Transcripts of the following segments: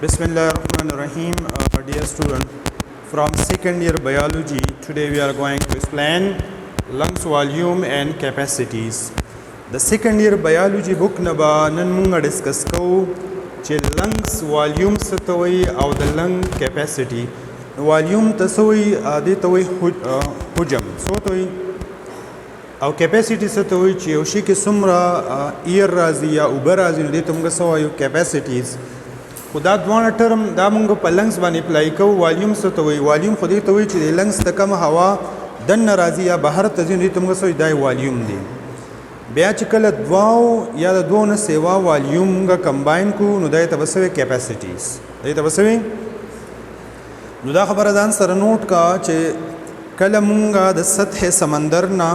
Bismillahirrahmanirrahim. Dear student, from second year biology, today we are going to explain lungs volume and capacities. The second year biology book naba nan munga discuss ko che lungs volume satoi or the lung capacity. Volume tasoi adi toi hujam. So toi our capacity satoi che oshi ke sumra ear razi ya uber razi de tumga sawayo capacities. خدا دوانه ټرم دا مونږ په لنګس باندې اپلای کوو والیوم څه ته وایي والیوم خو دې ته وایي چې د لنګس ته کم هوا دننه راځي یا بهر ته ځي نو دې ته موږ څه وایي دا والیوم دی بیا چې کله دوو یا د دوو نه سیوا والیوم موږ کمباین کړو نو دا یې ته به څه وایي کیپاسټیز دا یې ته به څه وایي نو دا خبره ځان سره نوټ کا چې کله مونږ د سطح سمندر نه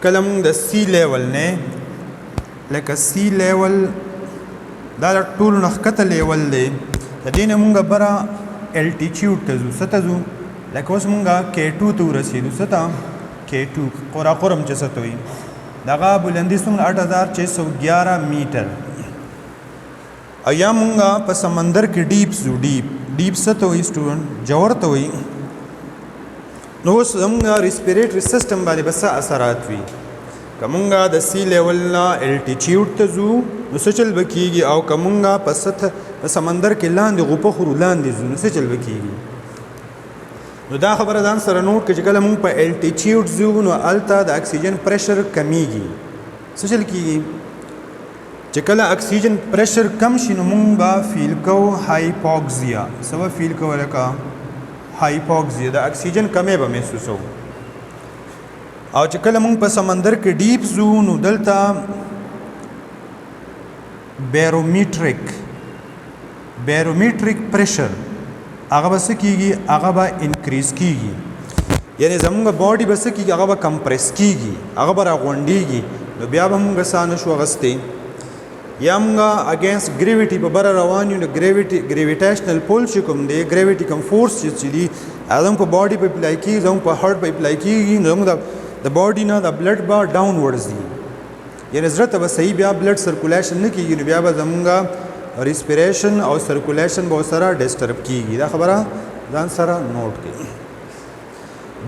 کله مونږ د سی لیول نه لکه سی لیول دا ټول نخکته لیول دی د دې نه مونږ بره الټیچیوډ ته ځو څه ته ځو لکه اوس مونږ K2 ته ورسېدو څه ته K2 قراقرم چې څه ته وایي دغه بلندي څومره 8611 میټر او یا مونږ په سمندر کې ډیپ ځو ډیپ څه ته وایي سټوډنټ جوور ته وایي نو اوس زموږ ریسپیریټري سیسټم باندې به څه اثرات وي که مونږ د سی لیول نه الټیچیوډ ته ځو نو څه چل به کېږي او که مونږ په سطح په سمندر کې لاندې غوپه خورو لاندې ځو نو څه چل به کېږي نو دا خبره ځان سره نوټ کړه چې کله مونږ په الټیچیوډ ځو نو هلته د اکسیجن پریشر کمیږي څه چل کېږي چې کله اکسیجن پریشر کم شي نو مونږ به فیل کوو هایپوکسیا څه به فیل کوو لکه هایپوکسیا د اکسیجن کمی به محسوسوو او چې کله مونږ په سمندر کې ډیپ ځو نو دلته بیرومیټریک پریشر هغه به څه کېږي هغه به انکریز کېږي یعنی زمونږ باډي به څه کېږي هغه به کمپریس کېږي هغه به راغونډېږي نو بیا به مونږ ساه نشو اخیستی یا مونږ اګینسټ ګریویټي په بره روان یو نو ګریویټیشنل پول چې کوم دی ګریویټي کم فورس چې دی هغه زموږ په باډي په اپلای کېږي زموږ په هارټ په اپلای کېږي نو زموږ د باډي نه د بلډ به ډاونورډز ځي یعنې زړه ته به صحیح بیا بلډ سرکولیشن نه کېږي نو بیا به زمونږ ریسپیریشن او سرکولیشن به ورسره ډسټرب کېږي دا خبره ځان سره نوټ کړئ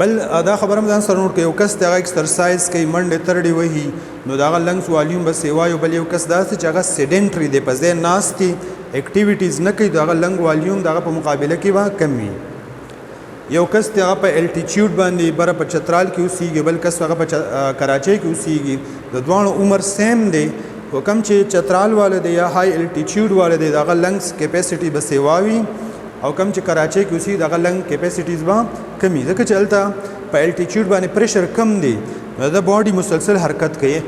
بل دا خبره هم ځان سره نوټ کړئ یو کس د هغه ایکسرسایز کوي منډې ترډې وهي نو د هغه لنګس والیوم به سیوا یو بل یو کس داسې چې هغه سیډنټري دی په ځای ناست دی اکټیویټیز نه کوي د هغه لنګ والیوم د هغه په مقابله کې به کم وي یو کس د هغه په الټیچیوډ باندې بره په چترال کې اوسیږي بل کس هغه په کراچۍ کې اوسیږي د دواړو عمر سیم دی خو کم چې چترال والا دی یا های الټیچیوډ والا دی د هغه لنګس کیپیسټي به سیوا وي او کم چې کراچۍ کې اوسي د هغه لنګ کیپیسټیز به کمي ځکه چې هلته په الټیچیوډ باندې پریشر کم دی نو د باډي مسلسل حرکت کوي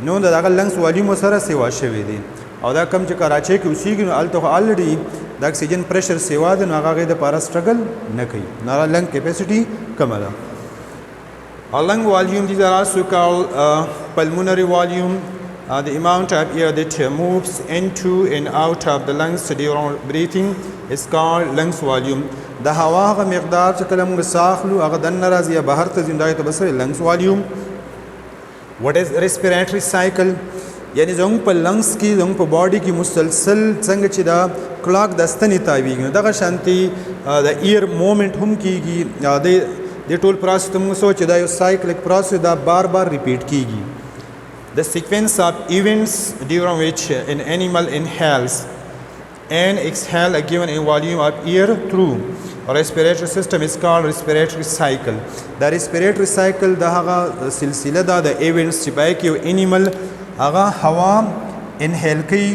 نو د هغه لنګس والیوم سره سیوا شوی دی او دا کم چې کراچۍ کې اوسیږي نو هلته خو الریډي د اکسیجن پریشر سیوا دی نو هغه د پاره سټرګل نه کوي نو لنګ کیپیسټي کمه ده lung volume, these are also called pulmonary volume. The amount of air that moves into and out of the lungs during breathing is called lungs volume. د هوا هغه مقدار چې کله موږ ساه اخلو هغه دننه راځي یا بهر ته ځي نو دا ته به څه lungs volume. What is respiratory cycle? یعنی زموږ په لنګس کې زموږ په باډي کې مسلسل څنګه چې دا کلاک د ستنې تاویږي نو دغه شانتي د ایر مومنټ هم کېږي د ټول پروسس ته موږ سوچ دا یو سایکلیک پروسس دا بار ریپیټ کیږي the sequence of events during which an animal inhales and exhales a given volume of air through a respiratory system is called respiratory cycle the respiratory cycle دا هغه سلسله دا د events چې پای کې یو انیمل هغه هوا انهیل کوي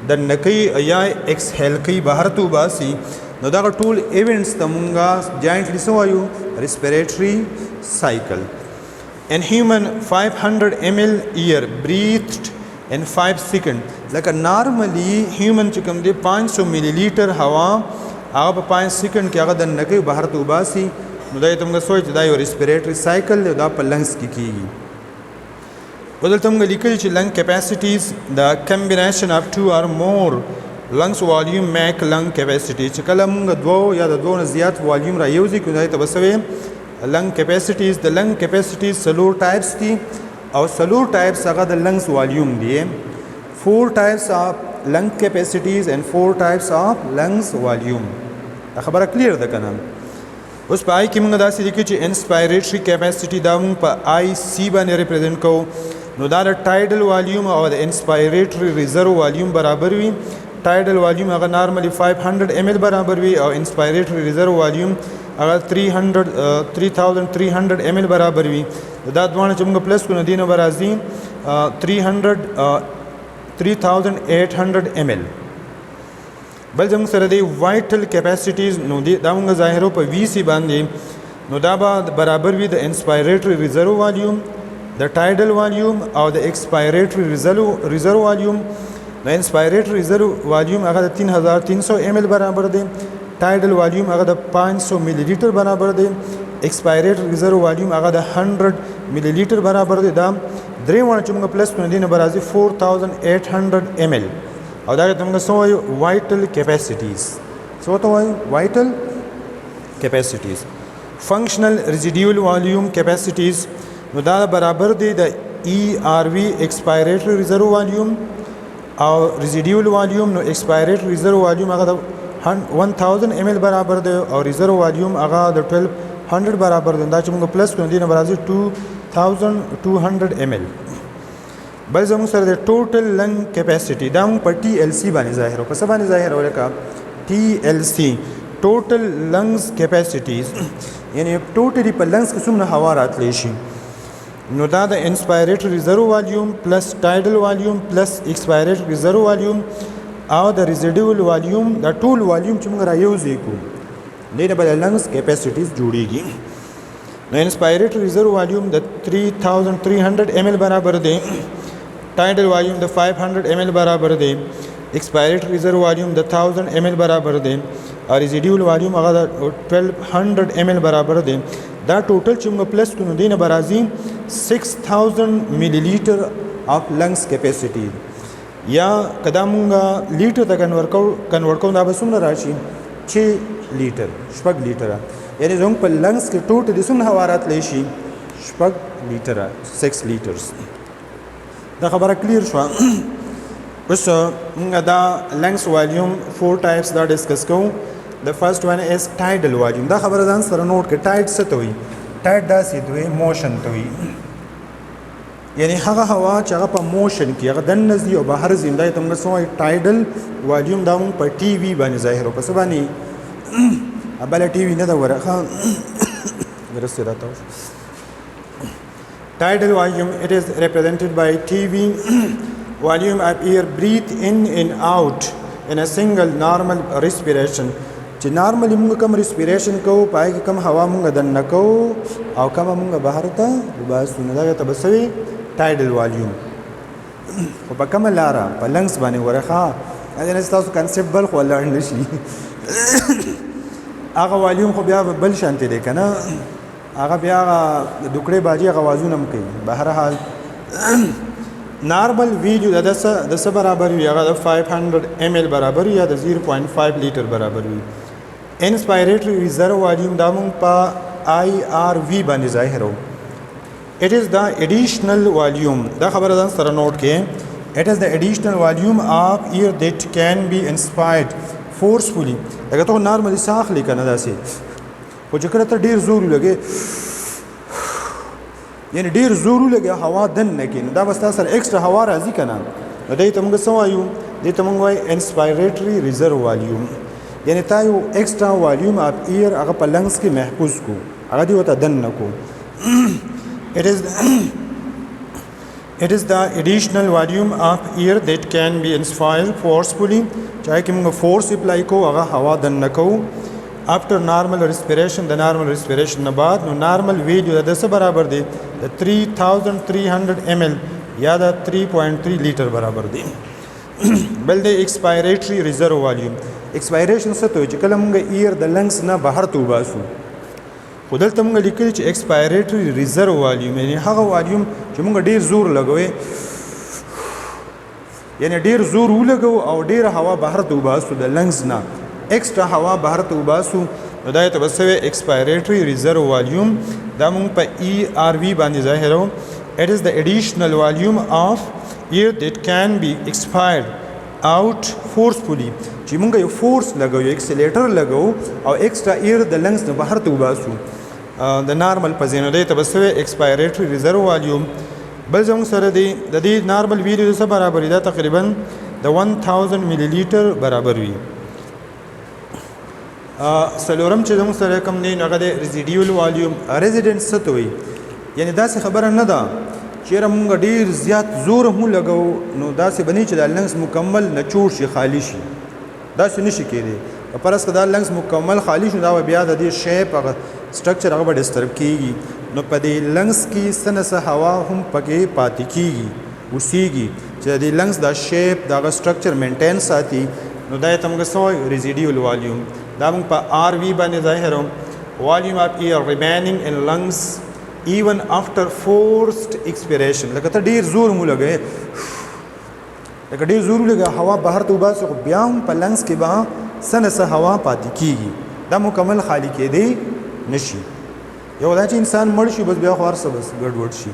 د نکي یا ایکسهیل کوي بهر ته وباسي نو دا ټول ایونټس ته مونږه جاینټلی څه وایو ریسپیریټري سایکل ان هیومن 500 ml air breathed in 5 seconds لکه نارملی هیومن چې کوم دی 500 ملي لیټر هوا هغه په 5 سیکنډ کې هغه د نکي بهر ته وباسي نو دا ته موږ سوچ دا یو ریسپیریټري سایکل دی دا په لنګس کې کیږي ودلته موږ لیکلي چې لنګ کیپاسټیز د کمبینیشن اف 2 or more lungs volume make lung capacity چې کله موږ دوه یا د دوه نه زیات والیوم را یوځي کوي دا ته بسوي lung capacities the lung capacities څلور ټایپس دي او څلور ټایپس هغه د لنګس والیوم دي 4 types of lung capacities and 4 types of lungs volume. دا خبره کلیر ده کنه. اوس په آی کې موږ داسې لیکو چې انسپایریټری کیپاسټي دا موږ په آی سی باندې ریپرزینټ کوو. نو دا د ټایډل والیوم او د انسپایریټری ریزرو والیوم برابر وي. ټایډل والیوم هغه نارملی 500 ml برابر وي او انسپایریټری ریزرو والیوم هغه 3300 ml برابر وي. دا دوانه چې موږ پلس کو ندینه برازي 3800 ml. بل زموږ سره دی وایټل کیپاسټیز نو دا موږ ظاهرو په وی سی باندې نو دا به برابر وي د انسپایریټری ریزرو والیوم د ټایډل والیوم او د ایکسپایریټری ریزرو والیوم. د انسپایریټری ریزرو والیوم هغه د 3300 ml برابر دی. ټایډل والیوم هغه د 500 ملی لیټر برابر دی. ایکسپایریټری ریزرو والیوم هغه د 100 ملی لیټر برابر دی. دا درې وانه چې موږ پلس کړو دینه برازي 4800 ml. او دا ته موږ سوې وایټل کیپاسټیز. څه ته وایي؟ وایټل کیپاسټیز. فنکشنل ریزیډیول والیوم کیپاسټیز نو دا برابر دی د ای آر وی ایکسپایریټری ریزرو والیوم او ریزیډیول والیوم. نو ایکسپایریټری ریزرو والیوم هغه د 1000 ml برابر دی او ریزرو والیوم هغه د 1200 برابر دی. دا چې موږ پلس کړو دینه برابر 2200 ml. بل زموږ سره د ټوټل لنګ کیپاسټي دا موږ په ټي ال سی باندې ظاهر او په څه باندې ظاهر ولکه ټي ال سی ټوټل لنګز کیپاسټیز یعنی ټوټلی په لنګز کې څومره هوا راتلی شي. نو دا د انسپایریټری ریزرو والیوم پلس ټایډل والیوم پلس ایکسپایریټری ریزرو والیوم او د ریزیډیول والیوم دا ټول والیوم چې موږ را یوځای کوو دې نه به د لنګز کیپاسټیز جوړیږي. نو انسپایریټری ریزرو والیوم د 3300 ml برابر دی. ټایډل والیوم د 500 ml برابر دی. ایکسپایریټری ریزرو والیوم د 1000 ml برابر دی او ریزیډیول والیوم هغه د 1200 ml برابر دی. دا ټوټل چې موږ پلس کړو دینه برازي 6000 ملی لیټر اف لنګز کیپاسټي یا کدا موږ لیټر ته کنورټ کوو دا به څومره راشي 6 لیټر شپږ لیټره یعنی زموږ په لنګز کې ټوټل د څومره هوا راتلی شي شپږ لیټره 6 لیټرز. دا خبره کلیر شوه. اوس موږ دا لنګز والیوم 4 ټایپس دا ډسکس کوو. د فرست ون از ټایډل والیوم. دا خبره ځان سره نوٹ کړه. ټایډ څه ته وایي؟ ټایډ داسې دوی موشن ته وایي یعنی هغه هوا چې هغه په موشن کې هغه دننه ځي او بهر ځي دا ته موږ څه وایي ټایډل والیوم. دا موږ په ټي وي باندې ظاهر او په څه باندې بله ټي وي نه ده ورخه درسته دا تاسو tidal volume. It is represented by TV volume of air breathe in and out in a single normal respiration. چې نارملی موږ کوم ریسپیریشن کوو پای کې کوم هوا موږ دننه کوو او کوم موږ بهر ته وباسو نو دا ته به څه وي ټایډل والیوم. خو په کومه لاره په لنګز باندې ورخه اذن ستاسو کنسپټ بل خو لاړ نشي هغه والیوم خو بیا بل شانتي دی کنه هغه بیا د دوکړې باجی غوازونه هم کوي. بهرحال نارمل ویډیو د څه برابر وي هغه د 500 ml برابر یا د 0.5 لیټر برابر وي. انسپایریټری ریزرو والیوم دا موږ په آی آر وی باندې ظاهرو. It is the additional volume. دا خبره ځان سره نوٹ کړئ. It is the additional volume of air that can be inspired forcefully. دا ته نارملی ساخ لیکنه داسې خو چې کله ته ډېر زور ولګې یعنی ډېر زور ولګې هوا دننه کې نو دا به ستا سره ایکسټرا هوا راځي که نه نو دې ته موږ څه وایو دې ته موږ وایو انسپایریټري ریزرو والیوم یعنی تا یو ایکسټرا والیوم اف ایر هغه په لنګز کې محفوظ کو هغه دې ورته دننه کو. It is the additional volume of air that can be inspired forcefully چاہے کہ موږ فورس اپلائی کو هغه هوا دننه کو. After normal respiration the normal respiration نه بعد نو نارمل ویډیو د څه برابر دی د 3300 ml یا د 3.3 لیټر برابر دی. بل د ایکسپایریټری ریزرو والیوم. ایکسپایریشن څه ته وایي چې کله موږ ایر د لنګز نه بهر ته وباسو خو دلته موږ لیکلي چې ایکسپایریټری ریزرو والیوم یعنی هغه والیوم چې موږ ډېر زور لګوي یعنی ډېر زور ولګو او ډېره هوا بهر ته وباسو د لنګز نه ایکسټرا هوا بهر ته وباسو نو دا ته به څه وایي ایکسپایریټري ریزرو والیوم. دا موږ په ای آر وي باندې ظاهرو. It is the additional volume of air that can be expired out forcefully چې مونږ یو فورس لګو یو اکسیلیټر لګو او ایکسټرا ایر د لنګس نه بهر ته وباسو د نارمل په ځای دی ته به څه ایکسپایریټري ریزرو والیوم بل زموږ سره دی د دې نارمل ویلیو څه برابر دی دا تقریبا د 1000 ملي لیټر برابر وي سلورم چې زموږ سره کوم دی نو هغه د ریزیډیول والیوم ریزیډنټ څه ته وایي یعنی داسې خبره نه ده چیرې مونږ ډېر زیات زور هم لګو نو داسې بنی چې دا لنګس مکمل نچوړ شي خالی شي داسې نشي کېدی پرس که دا لنګس مکمل خالی شي دا به بیا د دې شیپ هغه سټرکچر هغه به ډسټرب کېږي نو په دې لنګس کې څه نه څه هوا هم پکې پاتې کېږي اوسېږي چې د دې لنګس دا شیپ د هغه سټرکچر مینټین ساتي نو دا یې ته موږ څه وایو ریزیډیول والیوم دا موږ په آر وي باندې ظاهرو والیوم آف ایر ریمینینګ ان لنګس even after forced expiration لکه ته ډیر زور مو لګې لکه ډیر زور لګې هوا بهر ته وباسو خو بیا هم په لنګس کې به څه نه څه هوا پاتې کېږي دا مکمل خالی کېدی نشي یو دا چې انسان مړ شي بس بیا خو هر څه بس ګډوډ شي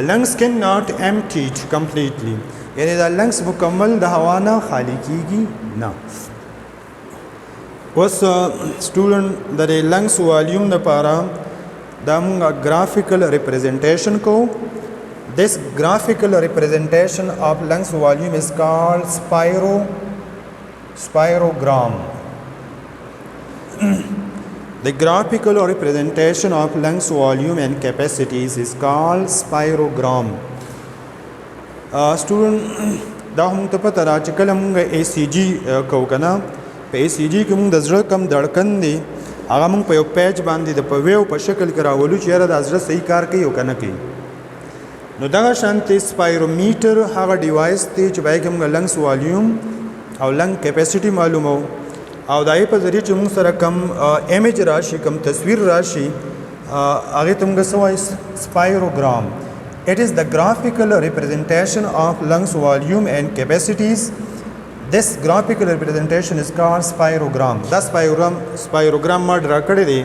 lungs cannot emptied completely یعنی دا لنګس مکمل د هوا نه خالی کېږي نه اوس سټوډنټ د لنګس والیوم لپاره دا مونږه graphical representation کو this graphical representation of lungs volume is called spirogram the graphical representation of lungs volume and capacities is called spirogram student دا هم ته پته را چې کله مونږه ECG کو کنه په ECG کې مونږ د زړه کم دړکن دی هغه موږ په یو پیج باندې د په ویو په شکل کې راولو چې یاره د زړه صحیح کار کوي او که نه کوي نو دغه شانتې سپایرومیټر هغه ډیوایس دی چې باید موږ لنګس والیوم او لنګ کیپیسټي معلومو او د هغې په ذریعه چې موږ سره کم ایمیج راشي کم تصویر راشي هغې ته موږ څه وایي سپایروګرام it is the graphical representation of lungs volume and capacities This graphical representation is called spirogram. دا spirogram ما ډرا کړی دی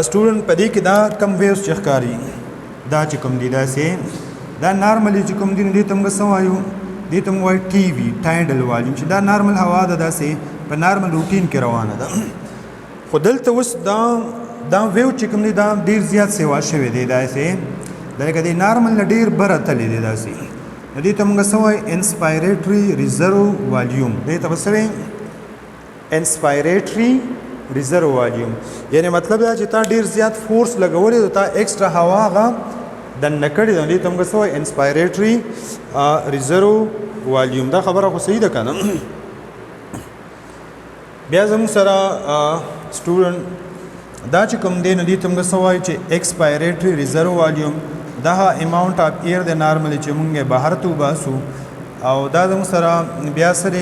سټوډنټ په دې کې دا کم ویوز چې ښکاري دا چې کوم دی داسې دا نارملی چې کوم دی نو دې ته موږ څه وایو دې ته موږ وایو ټي وي ټایډل والیوم چې دا نارمل هوا ده داسې په نارمل روټین کې روانه ده خو دلته اوس دا ویو چې کوم دی دا ډېر زیات سیوا شوی دی داسې لکه دې نارمل نه ډېر بره تللی دی داسې دې ته موږ څه وایو انسپایریټري ریزرو والیوم دې ته به څه وایي انسپایریټري ریزرو والیوم یعنی مطلب دا چې تا ډېر زیات فورس لګولی تا ایکسټرا هوا هغه دننه کړې ده دې ته موږ څه وایو انسپایریټري ریزرو والیوم دا خبره خو صحیح ده که نه بیا زموږ سره سټوډنټ دا چې کوم دی نو دې ته موږ څه وایو چې ایکسپایریټري ریزرو والیوم دا اماونټ اف ایر د نارملی چې مونږ بهر ته وباسو او دا زموږ سره بیا سره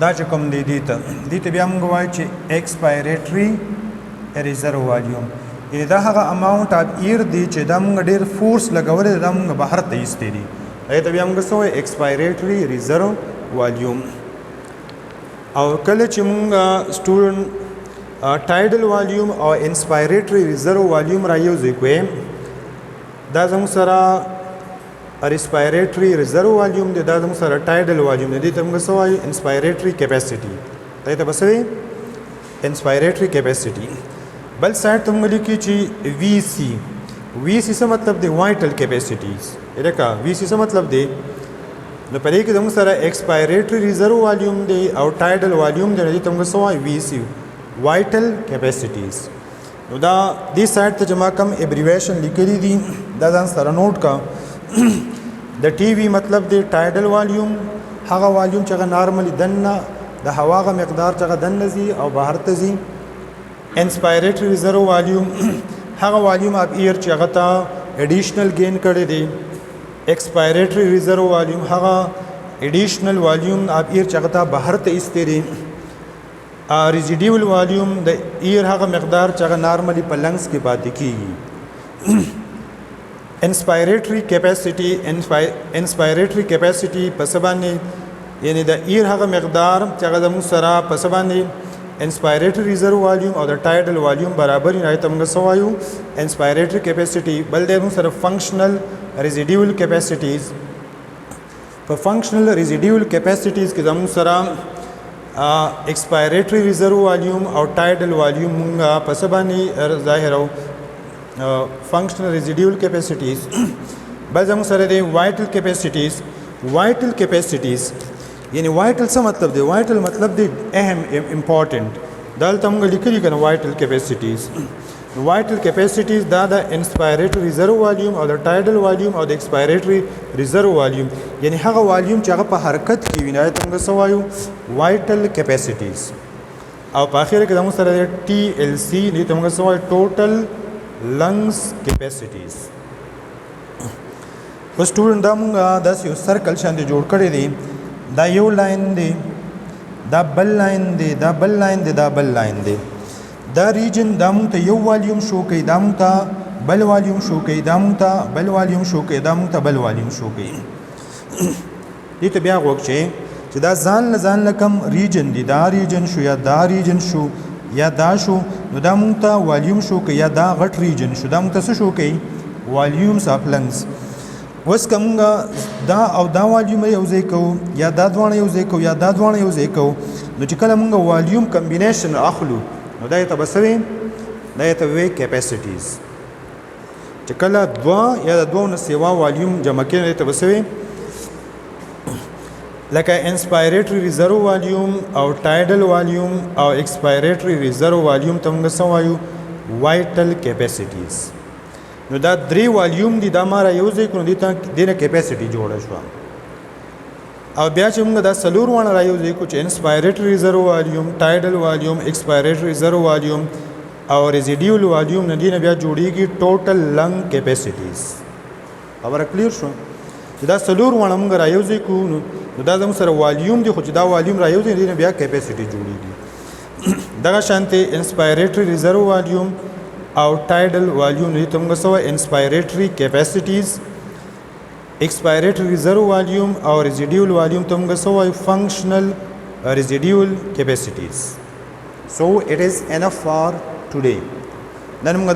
دا چې کوم دی دې ته بیا مونږ وایو چې ایکسپایریټري ریزرو والیوم یعنې دا هغه اماونټ اف ایر دی چې دا مونږ ډېر فورس لګولی دا مونږ بهر ته ایستی دي هغې ته بیا مونږ څه وایو ایکسپایریټري ریزرو والیوم او کله چې مونږ سټوډنټ ټایډل والیوم او انسپایریټري ریزرو والیوم را یوځای کوئ دا زموږ سره ریسپایریټري ریزرو والیوم دی دا زموږ سره ټایډل والیوم دی دې ته موږ څه وایو انسپایریټري کیپیسټي دې ته به څه وایي انسپایریټري کیپیسټي بل سایډ ته موږ لیکي چې وي سی څه مطلب دی وایټل کیپیسټیز لکه وي سی څه مطلب دی نو په دې کې زموږ سره ایکسپایریټري ریزرو والیوم دی او ټایډل والیوم دی دې ته موږ څه وایو وي سی vital capacities نو دا دې سایډ ته چې ما کم ابریویشن لیکلی دي دا ځان سره نوٹ کا د ټي وي مطلب دی ټایډل والیوم هغه والیوم چې هغه نارملی دننه د هوا هغه مقدار چې هغه دننه ځي او بهر ته ځي انسپایریټري ریزرو والیوم هغه والیوم اف ایر چې هغه ته ایډیشنل گین کړی دی ایکسپایریټري ریزرو والیوم هغه ایډیشنل والیوم اف ایر چې هغه ته بهر ته ایستی دی ریزیډیول والیوم د ایر هغه مقدار چې هغه نارملی په لنګس کې پاتې کېږي انسپایریټري کیپیسټي په څه باندې یعنی د ایر هغه مقدار چې هغه زموږ سره په څه باندې انسپایریټری ریزرو والیوم او د ټایډل والیوم برابر نه ته موږ سوایو انسپایریټری کیپاسټي بل د موږ سره فنکشنل ریزیډیول کیپاسټیز په فنکشنل ریزیډیول کیپاسټیز کې زموږ سره ایکسپایریټری ریزرو والیوم او ټایډل والیوم موږ په سبانی ظاهرو فنکشنل ریزیډیول کیپاسټیز بل زموږ سره د وایټل کیپاسټیز یعنی وایټل څه مطلب دی وایټل مطلب دی اهم امپورټنٹ دلته موږ لیکلي کنه وایټل کیپاسټیز دا د انسپایریټری ریزرو والیوم او د ټایډل والیوم او د ایکسپایریټری ریزرو والیوم یعنی هغه والیوم چې هغه په حرکت کې وي نه ته موږ سوایو وایټل کیپاسټیز او په اخر کې زموږ سره ټي ال سی دې ته موږ سوایو ټوټل لنګز کیپاسټیز په سټوډنټ دا موږ داسې یو سرکل شاندې جوړ کړی دی دا یو لاین دی دا بل لاین دی دا بل لاین دی دا بل لاین دی دا ریجن دا مونږ ته یو والیوم شو کوي دا مونږ ته بل والیوم شو کوي دا مونږ ته بل والیوم شو کوي دا مونږ ته بل والیوم شو کوي دې ته بیا وګورئ چې دا ځان له کم ریجن دی دا ریجن شو یا دا ریجن شو یا دا شو نو دا مونږ ته والیوم شو کوي یا دا غټ ریجن شو دا مونږ ته څه شو کوي والیومز اف لنګز اوس کومه دا او دا والیوم یو ځای کوو یا دا دوانه یو ځای کوو یا دا دوانه یو ځای کوو نو چې کله موږ والیوم کمبینیشن اخلو نو دا ته بسوي دا ته وی کیپاسټیز چې کله دوا یا د دوه نه سیوا والیوم جمع کړي ته بسوي لکه انسپایریټری ریزرو والیوم او ټایډل والیوم او ایکسپایریټری ریزرو والیوم ته موږ سوایو وایټل کیپاسټیز نو دا درې والیوم دي دا ماره یو ځای کړو دي ته دینه کیپاسټي جوړه شو او بیا چې موږ دا سلور وانه را یو ځای کو چې انسپایریټری ریزرو والیوم ټایډل والیوم ایکسپایریټری ریزرو والیوم او ریزیډیول والیوم نه دینه بیا جوړیږي ټوټل لنګ کیپاسټیز خبره کلیر شو چې دا سلور وانه موږ را یو ځای کو نو دا زموږ سره والیوم دي خو چې دا والیوم را یو ځای دینه بیا کیپاسټي جوړیږي دغه شانته انسپایریټری ریزرو والیوم او ټایډل والیوم دې ته موږ سوای انسپایریټری کیپاسټیز ایکسپایریټری ریزرو والیوم او ریزیډیول والیوم ته موږ سوای فنکشنل ریزیډیول کیپاسټیز سو اٹ از انف فار ټوډے نن موږ